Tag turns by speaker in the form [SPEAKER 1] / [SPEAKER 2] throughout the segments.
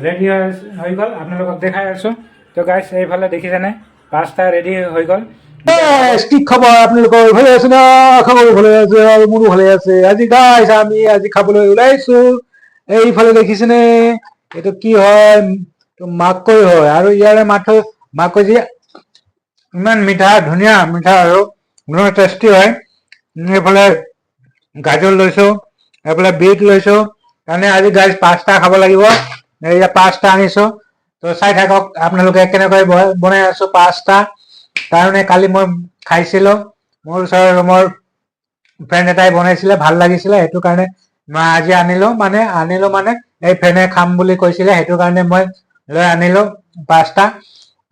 [SPEAKER 1] Ready হৈ গ'ল, আপোনালোকক দেখাই আছোঁ। তো গাইছ এইফালে দেখিছেনে পাস্তা ৰেডি হৈ গ'ল।
[SPEAKER 2] কি খবৰ আপোনালোকৰ? ভালে আছে না? খবৰ ভালে আছে আৰু মোৰো ভালে আছে। আজি গাইছ আমি আজি খাবলৈ ওলাইছো। এইফালে দেখিছেনে এইটো কি হয়? মাকৈ হয় আৰু ইয়াৰে মাকৈ যে ইমান মিঠা, ধুনীয়া মিঠা আৰু টেষ্টি হয়। এইফালে গাজৰ লৈছো, এইফালে বিট লৈছো। কাৰণে আজি গাইছ পাস্তা খাব লাগিব। এয়া পাস্তা আনিছো, তো চাই থাকক আপোনালোকে কেনেকৈ বনাই আছো পাস্তা। কাৰণে কালি মই খাইছিলো, মোৰ ওচৰৰ ৰুমৰ ফ্ৰেণ্ড এটাই বনাইছিলে, ভাল লাগিছিলে, সেইটো কাৰণে মই আজি আনিলো মানে এই ফ্ৰেণ্ডে খাম বুলি কৈছিলে, সেইটো কাৰণে মই লৈ আনিলো পাস্তা।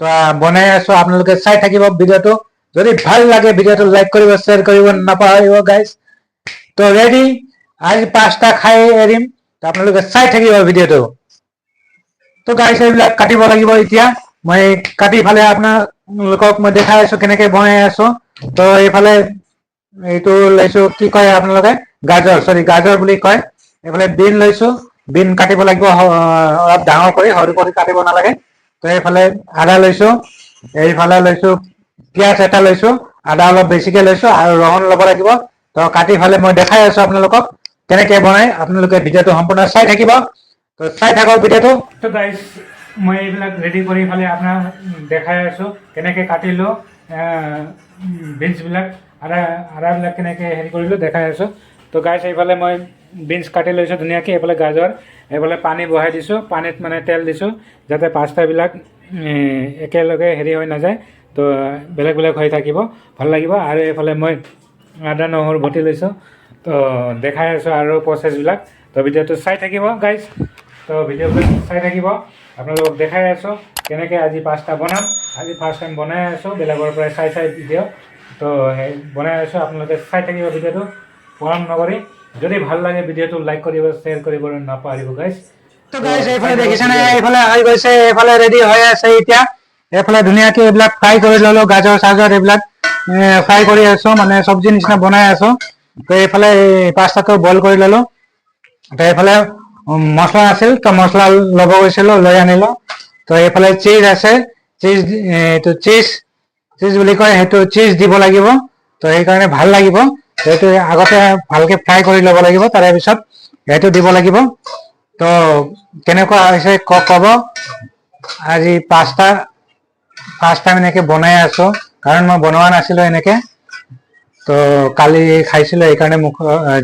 [SPEAKER 2] তো বনাই আছো, আপোনালোকে চাই থাকিব ভিডিঅ'টো। যদি ভাল লাগে ভিডিঅ'টো লাইক কৰিব, শ্বেয়াৰ কৰিব নাপাহৰিব গাইছ। তো ৰেডি, আজি পাস্তা খাই এৰিম, তো আপোনালোকে চাই থাকিব ভিডিঅ'টো। তো গাইছ এইবিলাক কাটিব লাগিব এতিয়া। মই কাটি ফালে আপোনালোকক মই দেখাই আছো কেনেকে বনাই আছো। তো এইফালে এইটো লৈছো, কি কয় আপোনালোকে? গাজৰ বুলি কয়। এইফালে বিন লৈছো, বিন কাটিব লাগিব অলপ ডাঙৰ কৰি, সৰু কৰি কাটিব নালাগে। তো এইফালে আদা লৈছো, এইফালে লৈছো পিঁয়াজ এটা লৈছো, আদা অলপ বেছিকে লৈছো আৰু ৰহুন ল'ব লাগিব। তো কাটি ফালে মই দেখাই আছো আপোনালোকক কেনেকে বনাই। আপোনালোকে ভিডিঅ'টো সম্পূৰ্ণ চাই থাকিব। তো চাই থাকক ভিডিঅ'টো।
[SPEAKER 1] তো গাইছ মই এইবিলাক ৰেডি কৰি ফালে আপোনাক দেখাই আছোঁ কেনেকৈ কাটিলোঁ বিনছবিলাক, আদাবিলাক কেনেকৈ হেৰি কৰিলোঁ দেখাই আছোঁ। তো গাইছ এইফালে মই বিনছ কাটি লৈছোঁ ধুনীয়াকৈ। এইফালে গাজৰ, এইফালে পানী বহাই দিছোঁ, পানীত মানে তেল দিছোঁ যাতে পাস্তাবিলাক একেলগে হেৰি হৈ নাযায়, তো বেলেগ বেলেগ হৈ থাকিব, ভাল লাগিব। আৰু এইফালে মই আদা নহৰু বটি লৈছোঁ, তো দেখাই আছোঁ আৰু প্ৰচেছবিলাক। তো ভিডিঅ'টো চাই থাকিব গাইছ। তো ভিডিঅ'বিলাক চাই থাকিব, আপোনালোকক দেখাই আছোঁ কেনেকৈ আজি পাস্তা বনাম। আজি ফাৰ্ষ্ট টাইম বনাই আছোঁ, বেলেগৰ পৰা চাই ভিডিঅ'। তো সেই বনাই আছোঁ, আপোনালোকে চাই থাকিব ভিডিঅ'টো পলম নকৰি। যদি ভাল লাগে ভিডিঅ'টো লাইক কৰিব, শ্বেয়াৰ কৰিব নাপাহৰিব গাইছ।
[SPEAKER 2] তো গাইছ এইফালে দেখিছেনে, এইফালে হৈ গৈছে, এইফালে ৰেডি হৈ আছে এতিয়া। এইফালে ধুনীয়াকৈ এইবিলাক ফ্ৰাই কৰি ললো, গাজৰ চাজৰ এইবিলাক ফ্ৰাই কৰি আছো, মানে চব্জি নিচিনা বনাই আছো। তো এইফালে পাস্তাটো বইল কৰি ললো। তো এইফালে মছলা আছিল, তো মছলা ল'ব গৈছিলো, লৈ আনিলো। তো এইফালে চিজ আছে, এইটো চিজ বুলি কয়, সেইটো চিজ দিব লাগিব। তো সেইকাৰণে ভাল লাগিব, সেইটো আগতে ভালকে ফ্ৰাই কৰি ল'ব লাগিব, তাৰে পিছত সেইটো দিব লাগিব। তো কেনেকুৱা হৈছে ক'ব। আজি পাস্তা এনেকে বনাই আছো, কাৰণ মই বনোৱা নাছিলো এনেকে। তো কালি খাইছিলো, সেইকাৰণে মুখ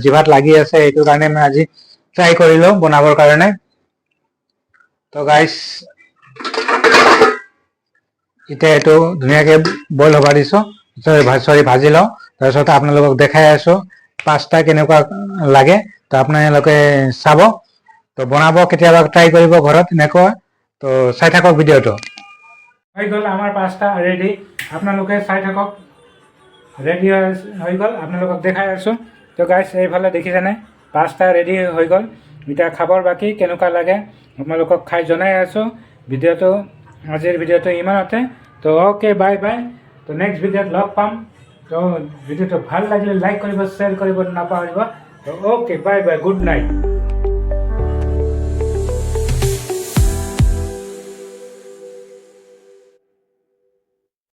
[SPEAKER 2] জিভাত লাগি আছে, সেইটো কাৰণে মই আজি ট্ৰাই কৰিলো বনাবৰ কাৰণে। তো গাইছ এতিয়া এইটো ধুনীয়াকে বইল হ'ব দিছো, ভাজি লওঁ, তাৰপিছত আপোনালোকক দেখাই আছো পাস্তা কেনেকুৱা লাগে। তো আপোনালোকে চাব, তো বনাব, কেতিয়াবা ট্ৰাই কৰিব ঘৰত এনেকুৱা। তো চাই থাকক ভিডিঅ'টো।
[SPEAKER 1] হৈ গ'ল আমাৰ পাস্তা ৰেডি, আপোনালোকে চাই থাকক। ৰেডি হৈ গ'ল, আপোনালোকক দেখাই আছোঁ। তো গাইছ এইফালে দেখিছেনে পাস্তা ৰেডি হৈ গ'ল। এতিয়া খাবৰ বাকী, কেনেকুৱা লাগে আপোনালোকক খাই জনাই আছোঁ। আজিৰ ভিডিঅ'টো ইমানতে। তো অ'কে, বাই বাই। তো নেক্সট ভিডিঅ'ত লগ পাম। তো ভিডিঅ'টো ভাল লাগিলে লাইক কৰিব, শ্বেয়াৰ কৰিব নাপাহৰিব। তো okay, bye bye, good night.